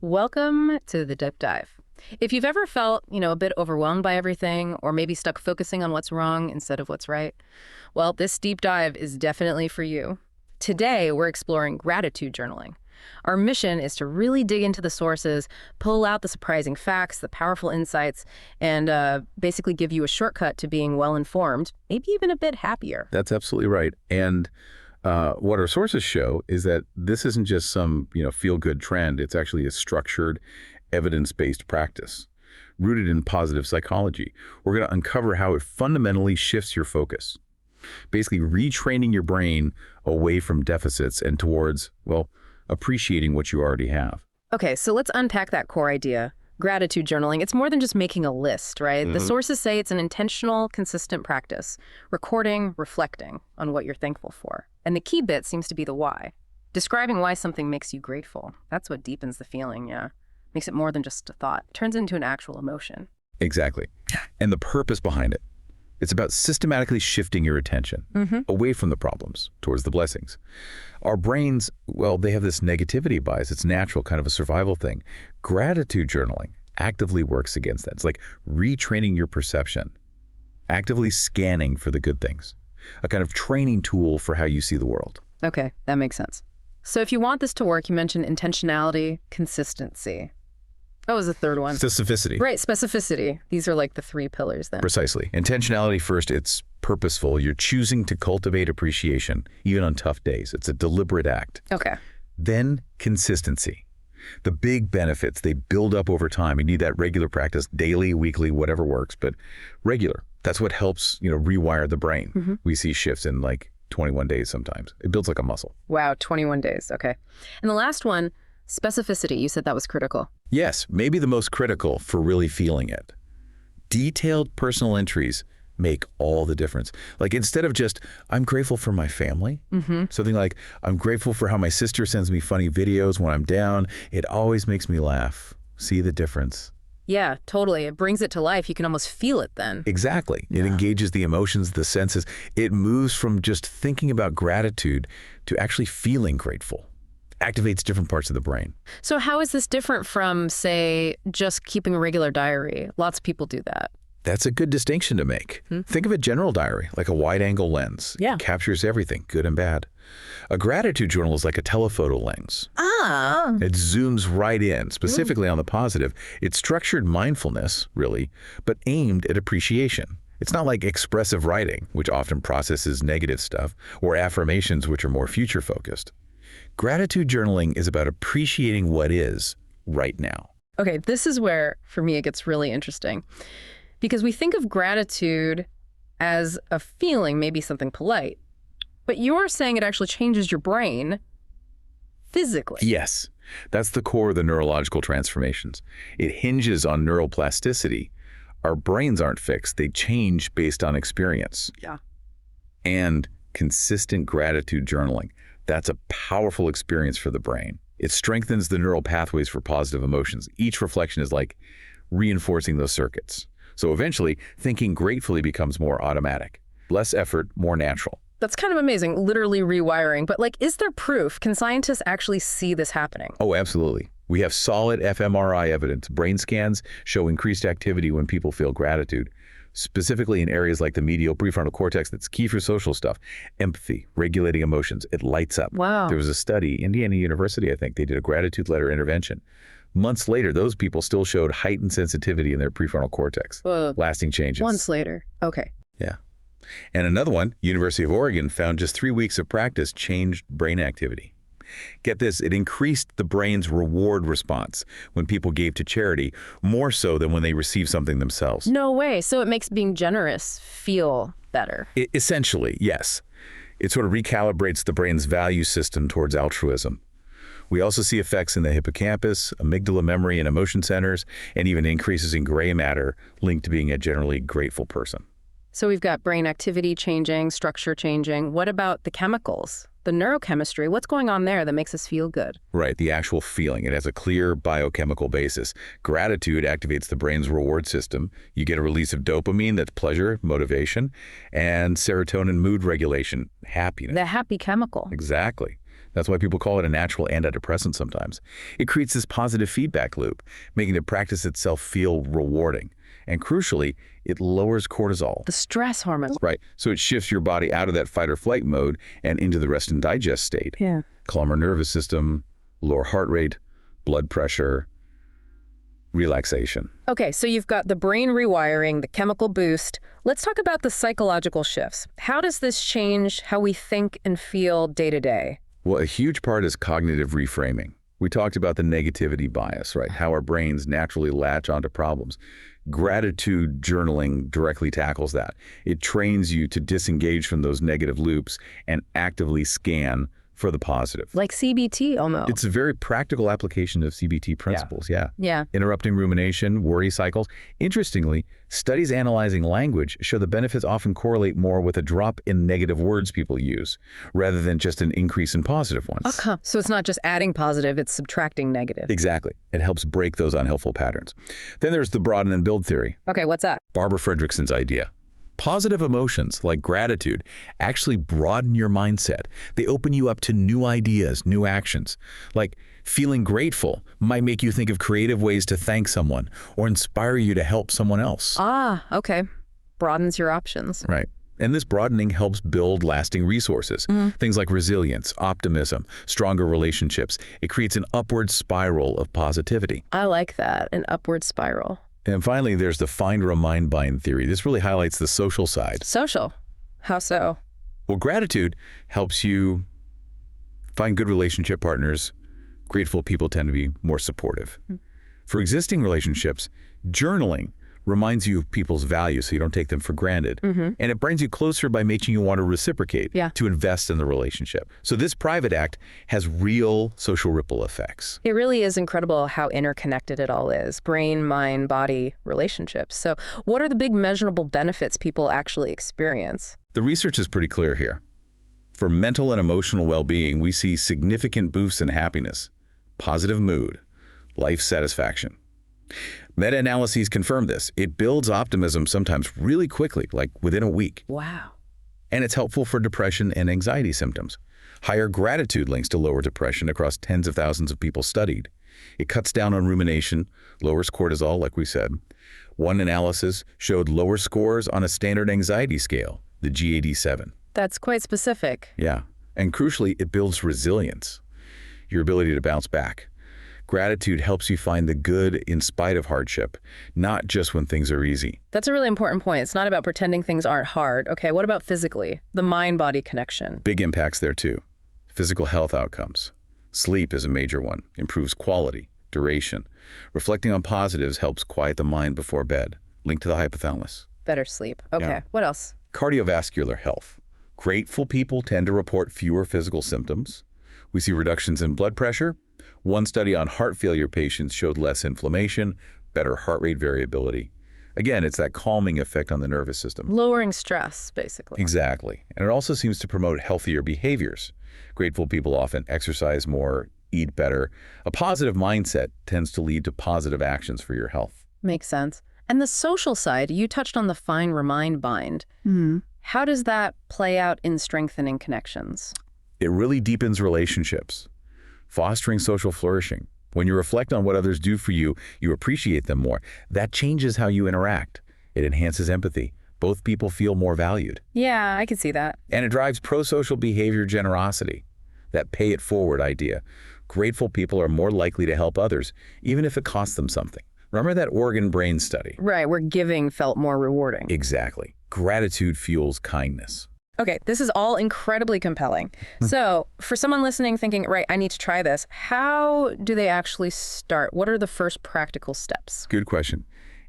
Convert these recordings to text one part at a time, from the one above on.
Welcome to the Deep Dive. If you've ever felt, a bit overwhelmed by everything or maybe stuck focusing on what's wrong instead of what's right, well, this deep dive is definitely for you. Today, we're exploring gratitude journaling. Our mission is to really dig into the sources, pull out the surprising facts, the powerful insights, and basically give you a shortcut to being well-informed, maybe even a bit happier. That's absolutely right. And what our sources show is that this isn't just some, feel-good trend. It's actually a structured, evidence-based practice rooted in positive psychology. We're going to uncover how it fundamentally shifts your focus, basically retraining your brain away from deficits and towards, appreciating what you already have. Okay, so let's unpack that core idea. Gratitude journaling, it's more than just making a list, right? The sources say it's an intentional, consistent practice, recording, reflecting on what you're thankful for. And the key bit seems to be the why. Describing why something makes you grateful. That's what deepens the feeling, yeah. Makes it more than just a thought. Turns into an actual emotion. Exactly. And the purpose behind it. It's about systematically shifting your attention away from the problems towards the blessings. Our brains, they have this negativity bias. It's natural, kind of a survival thing. Gratitude journaling actively works against that. It's like retraining your perception, actively scanning for the good things, a kind of training tool for how you see the world. Okay, that makes sense. So if you want this to work, you mentioned intentionality, consistency. That was the third one. Specificity. Right, specificity. These are like the three pillars then. Precisely. Intentionality first, it's purposeful. You're choosing to cultivate appreciation, even on tough days. It's a deliberate act. Okay. Then consistency. The big benefits, they build up over time. You need that regular practice, daily, weekly, whatever works, but regular. That's what helps, rewire the brain. We see shifts in like 21 days sometimes. It builds like a muscle. Wow, 21 days. Okay. And the last one, specificity. You said that was critical. Yes, maybe the most critical for really feeling it. Detailed personal entries make all the difference. Like instead of just, I'm grateful for my family, something like, I'm grateful for how my sister sends me funny videos when I'm down. It always makes me laugh. See the difference? Yeah, totally. It brings it to life. You can almost feel it then. Exactly. It engages the emotions, the senses. It moves from just thinking about gratitude to actually feeling grateful. Activates different parts of the brain. So how is this different from, say, just keeping a regular diary? Lots of people do that. That's a good distinction to make. Think of a general diary, like a wide-angle lens. Yeah. It captures everything, good and bad. A gratitude journal is like a telephoto lens. It zooms right in, specifically on the positive. It's structured mindfulness, really, but aimed at appreciation. It's not like expressive writing, which often processes negative stuff, or affirmations, which are more future-focused. Gratitude journaling is about appreciating what is right now. Okay, this is where, for me, it gets really interesting. Because we think of gratitude as a feeling, maybe something polite. But you're saying it actually changes your brain physically. Yes, that's the core of the neurological transformations. It hinges on neuroplasticity. Our brains aren't fixed. They change based on experience. Yeah. And consistent gratitude journaling. That's a powerful experience for the brain. It strengthens the neural pathways for positive emotions. Each reflection is like reinforcing those circuits. So eventually, thinking gratefully becomes more automatic. Less effort, more natural. That's kind of amazing, literally rewiring. But is there proof? Can scientists actually see this happening? Oh, absolutely. We have solid fMRI evidence. Brain scans show increased activity when people feel gratitude, specifically in areas like the medial prefrontal cortex that's key for social stuff. Empathy, regulating emotions, it lights up. Wow. There was a study, Indiana University, I think, they did a gratitude letter intervention. Months later, those people still showed heightened sensitivity in their prefrontal cortex, lasting changes. Months later. Okay. Yeah. And another one, University of Oregon, found just 3 weeks of practice changed brain activity. Get this, it increased the brain's reward response when people gave to charity, more so than when they received something themselves. No way. So it makes being generous feel better. Essentially, yes. It sort of recalibrates the brain's value system towards altruism. We also see effects in the hippocampus, amygdala memory and emotion centers, and even increases in gray matter linked to being a generally grateful person. So we've got brain activity changing, structure changing. What about the chemicals, the neurochemistry? What's going on there that makes us feel good? Right, the actual feeling. It has a clear biochemical basis. Gratitude activates the brain's reward system. You get a release of dopamine, that's pleasure, motivation, and serotonin, mood regulation, happiness. The happy chemical. Exactly. That's why people call it a natural antidepressant sometimes. It creates this positive feedback loop, making the practice itself feel rewarding. And crucially, it lowers cortisol. The stress hormone. Right. So it shifts your body out of that fight or flight mode and into the rest and digest state. Yeah. Calmer nervous system, lower heart rate, blood pressure, relaxation. Okay, so you've got the brain rewiring, the chemical boost. Let's talk about the psychological shifts. How does this change how we think and feel day to day? Well, a huge part is cognitive reframing. We talked about the negativity bias, right? How our brains naturally latch onto problems. Gratitude journaling directly tackles that. It trains you to disengage from those negative loops and actively scan for the positive. Like CBT almost. It's a very practical application of CBT principles, yeah. Yeah. Interrupting rumination, worry cycles. Interestingly, studies analyzing language show the benefits often correlate more with a drop in negative words people use, rather than just an increase in positive ones. Okay. So it's not just adding positive, it's subtracting negative. Exactly. It helps break those unhelpful patterns. Then there's the broaden and build theory. Okay, what's that? Barbara Fredrickson's idea. Positive emotions, like gratitude, actually broaden your mindset. They open you up to new ideas, new actions. Like feeling grateful might make you think of creative ways to thank someone or inspire you to help someone else. Ah, okay. Broadens your options. Right. And this broadening helps build lasting resources. Things like resilience, optimism, stronger relationships. It creates an upward spiral of positivity. I like that, an upward spiral. And finally, there's the find, remind, bind theory. This really highlights the social side. Social? How so? Well, gratitude helps you find good relationship partners. Grateful people tend to be more supportive. For existing relationships, journaling reminds you of people's values so you don't take them for granted. And it brings you closer by making you want to reciprocate, to invest in the relationship. So this private act has real social ripple effects. It really is incredible how interconnected it all is. Brain, mind, body, relationships. So what are the big measurable benefits people actually experience? The research is pretty clear here. For mental and emotional well-being, we see significant boosts in happiness, positive mood, life satisfaction. Meta-analyses confirm this. It builds optimism sometimes really quickly, like within a week. Wow. And it's helpful for depression and anxiety symptoms. Higher gratitude links to lower depression across tens of thousands of people studied. It cuts down on rumination, lowers cortisol, like we said. One analysis showed lower scores on a standard anxiety scale, the GAD-7. That's quite specific. Yeah. And crucially, it builds resilience, your ability to bounce back. Gratitude helps you find the good in spite of hardship, not just when things are easy. That's a really important point. It's not about pretending things aren't hard. Okay, what about physically? The mind-body connection. Big impacts there too. Physical health outcomes. Sleep is a major one. Improves quality, duration. Reflecting on positives helps quiet the mind before bed. Linked to the hypothalamus. Better sleep. Okay, Yeah. What else? Cardiovascular health. Grateful people tend to report fewer physical symptoms. We see reductions in blood pressure. One study on heart failure patients showed less inflammation, better heart rate variability. Again, it's that calming effect on the nervous system. Lowering stress, basically. Exactly. And it also seems to promote healthier behaviors. Grateful people often exercise more, eat better. A positive mindset tends to lead to positive actions for your health. Makes sense. And the social side, you touched on the find, remind, bind. How does that play out in strengthening connections? It really deepens relationships, fostering social flourishing. When you reflect on what others do for you, you appreciate them more. That changes how you interact. It enhances empathy. Both people feel more valued. Yeah, I can see that. And it drives pro-social behavior generosity, that pay it forward idea. Grateful people are more likely to help others, even if it costs them something. Remember that Oregon brain study? Right, where giving felt more rewarding. Exactly. Gratitude fuels kindness. Okay, this is all incredibly compelling. So for someone listening thinking, right, I need to try this, how do they actually start? What are the first practical steps? Good question.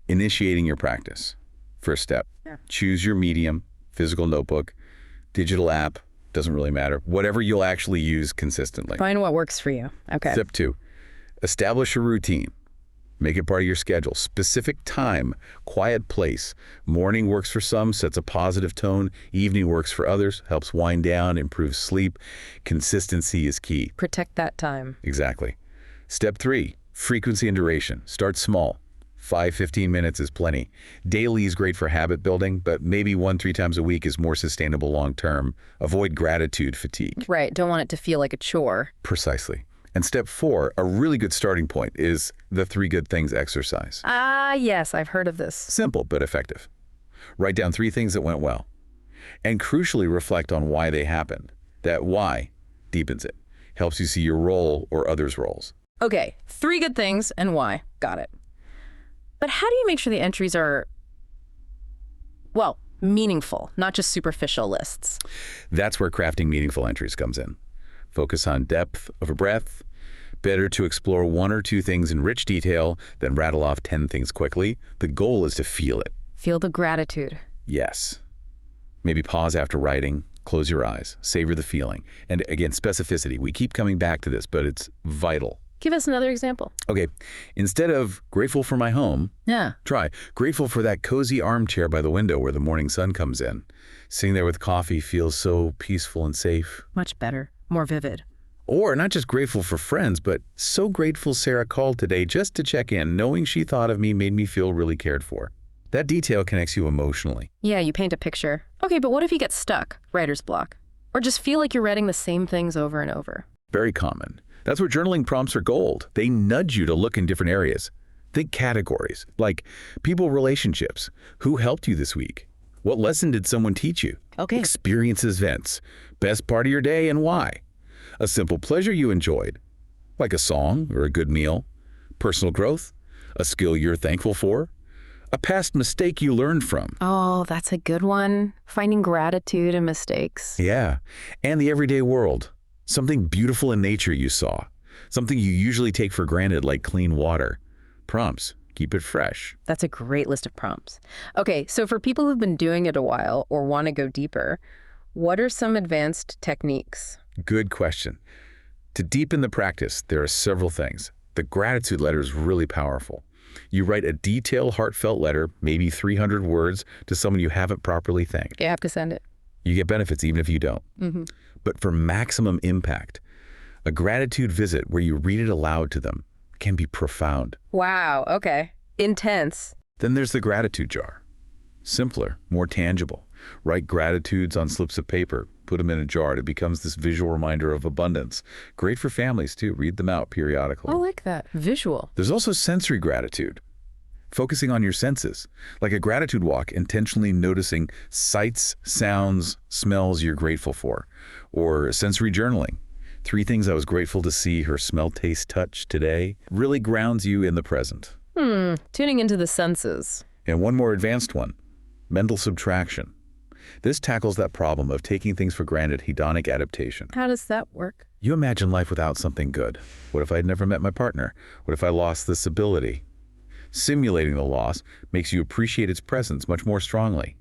Initiating your practice. First step. Choose your medium, physical notebook, digital app, doesn't really matter. Whatever you'll actually use consistently. Find what works for you. Okay. Step 2. Establish a routine. Make it part of your schedule. Specific time, quiet place. Morning works for some, sets a positive tone. Evening works for others, helps wind down, improves sleep. Consistency is key. Protect that time. Exactly. Step 3, frequency and duration. Start small. 5-15 minutes is plenty. Daily is great for habit building, but maybe 1-3 times a week is more sustainable long term. Avoid gratitude fatigue. Right, don't want it to feel like a chore. Precisely. And step 4, a really good starting point, is the 3 good things exercise. Ah, yes, I've heard of this. Simple but effective. Write down 3 things that went well. And crucially reflect on why they happened. That why deepens it. Helps you see your role or others' roles. Okay, 3 good things and why. Got it. But how do you make sure the entries are, well, meaningful, not just superficial lists? That's where crafting meaningful entries comes in. Focus on depth over breadth. Better to explore 1 or 2 things in rich detail than rattle off 10 things quickly. The goal is to feel it. Feel the gratitude. Yes. Maybe pause after writing, close your eyes, savor the feeling. And again, specificity. We keep coming back to this, but it's vital. Give us another example. Okay, instead of grateful for my home, try grateful for that cozy armchair by the window where the morning sun comes in. Sitting there with coffee feels so peaceful and safe. Much better, more vivid. Or not just grateful for friends, but so grateful Sarah called today just to check in. Knowing she thought of me made me feel really cared for. That detail connects you emotionally. Yeah, you paint a picture. Okay, but what if you get stuck, writer's block? Or just feel like you're writing the same things over and over? Very common. That's where journaling prompts are gold. They nudge you to look in different areas. Think categories, like people relationships. Who helped you this week? What lesson did someone teach you? Okay. Experiences, events. Best part of your day and why. A simple pleasure you enjoyed, like a song or a good meal. Personal growth, a skill you're thankful for. A past mistake you learned from. Oh, that's a good one. Finding gratitude in mistakes. Yeah, and the everyday world. Something beautiful in nature you saw. Something you usually take for granted, like clean water. Prompts. Keep it fresh. That's a great list of prompts. Okay, so for people who've been doing it a while or want to go deeper, what are some advanced techniques? Good question. To deepen the practice, there are several things. The gratitude letter is really powerful. You write a detailed, heartfelt letter, maybe 300 words, to someone you haven't properly thanked. You have to send it. You get benefits even if you don't. But for maximum impact, a gratitude visit where you read it aloud to them can be profound. Wow, okay. Intense. Then there's the gratitude jar. Simpler, more tangible. Write gratitudes on slips of paper, put them in a jar. It becomes this visual reminder of abundance. Great for families too. Read them out periodically. I like that. Visual. There's also sensory gratitude. Focusing on your senses, like a gratitude walk, intentionally noticing sights, sounds, smells you're grateful for. Or sensory journaling. 3 things I was grateful to see, her smell, taste, touch today, really grounds you in the present. Tuning into the senses. And one more advanced one, mental subtraction. This tackles that problem of taking things for granted, hedonic adaptation. How does that work? You imagine life without something good. What if I'd never met my partner? What if I lost this ability? Simulating the loss makes you appreciate its presence much more strongly.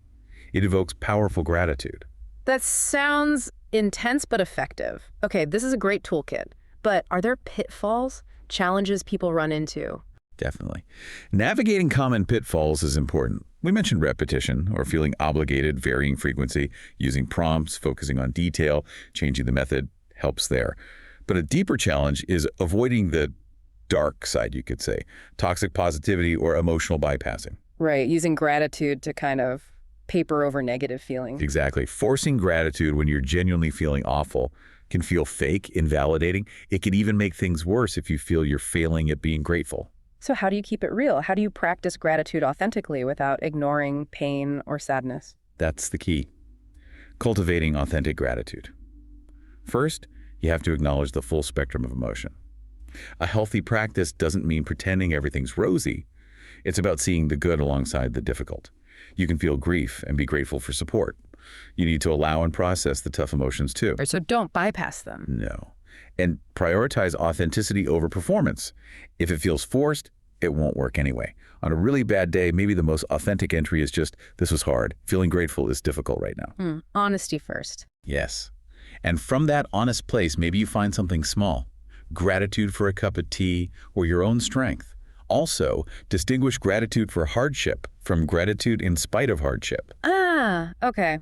It evokes powerful gratitude. That sounds intense but effective. Okay, this is a great toolkit. But are there pitfalls, challenges people run into? Definitely. Navigating common pitfalls is important. We mentioned repetition or feeling obligated, varying frequency, using prompts, focusing on detail, changing the method helps there. But a deeper challenge is avoiding the dark side, you could say, toxic positivity or emotional bypassing. Right, using gratitude to kind of paper over negative feelings. Exactly. Forcing gratitude when you're genuinely feeling awful can feel fake, invalidating. It can even make things worse if you feel you're failing at being grateful. So how do you keep it real? How do you practice gratitude authentically without ignoring pain or sadness? That's the key. Cultivating authentic gratitude. First, you have to acknowledge the full spectrum of emotion. A healthy practice doesn't mean pretending everything's rosy. It's about seeing the good alongside the difficult. You can feel grief and be grateful for support. You need to allow and process the tough emotions too. So don't bypass them. No. And prioritize authenticity over performance. If it feels forced, it won't work anyway. On a really bad day, maybe the most authentic entry is just, this was hard. Feeling grateful is difficult right now. Honesty first. Yes. And from that honest place, maybe you find something small. Gratitude for a cup of tea or your own strength. Also, distinguish gratitude for hardship from gratitude in spite of hardship. Ah, okay.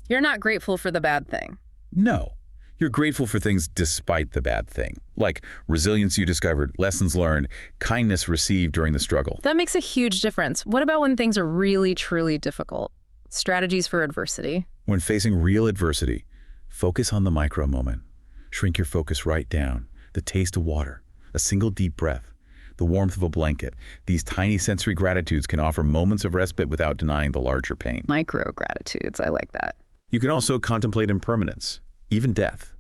You're not grateful for the bad thing. No. You're grateful for things despite the bad thing, like resilience you discovered, lessons learned, kindness received during the struggle. That makes a huge difference. What about when things are really, truly difficult? Strategies for adversity. When facing real adversity, focus on the micro moment. Shrink your focus right down. The taste of water, a single deep breath, the warmth of a blanket. These tiny sensory gratitudes can offer moments of respite without denying the larger pain. Micro gratitudes, I like that. You can also contemplate impermanence, even death.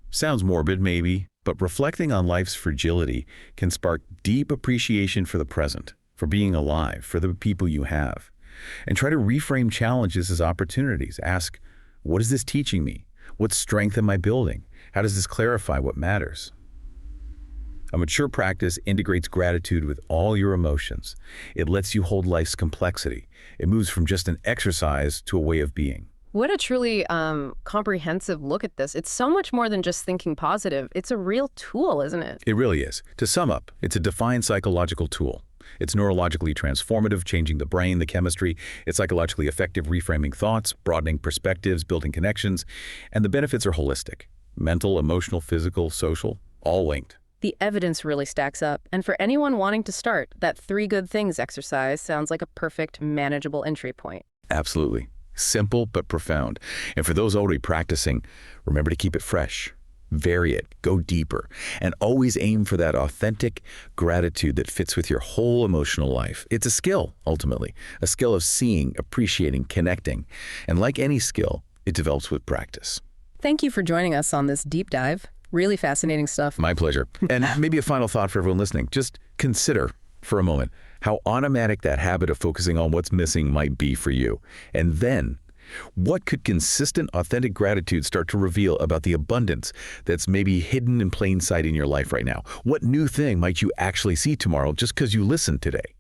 Sounds morbid, maybe, but reflecting on life's fragility can spark deep appreciation for the present, for being alive, for the people you have. And try to reframe challenges as opportunities. Ask, what is this teaching me? What strength am I building? How does this clarify what matters? A mature practice integrates gratitude with all your emotions. It lets you hold life's complexity. It moves from just an exercise to a way of being. What a truly comprehensive look at this. It's so much more than just thinking positive. It's a real tool, isn't it? It really is. To sum up, it's a defined psychological tool. It's neurologically transformative, changing the brain, the chemistry. It's psychologically effective, reframing thoughts, broadening perspectives, building connections. And the benefits are holistic. Mental, emotional, physical, social, all linked. The evidence really stacks up. And for anyone wanting to start, that 3 good things exercise sounds like a perfect, manageable entry point. Absolutely. Simple but profound. And for those already practicing, remember to keep it fresh. Vary it, go deeper, and always aim for that authentic gratitude that fits with your whole emotional life. It's a skill, ultimately, a skill of seeing, appreciating, connecting. And like any skill, it develops with practice. Thank you for joining us on this deep dive. Really fascinating stuff. My pleasure. And maybe a final thought for everyone listening. Just consider for a moment how automatic that habit of focusing on what's missing might be for you. And then, what could consistent, authentic gratitude start to reveal about the abundance that's maybe hidden in plain sight in your life right now? What new thing might you actually see tomorrow just because you listened today?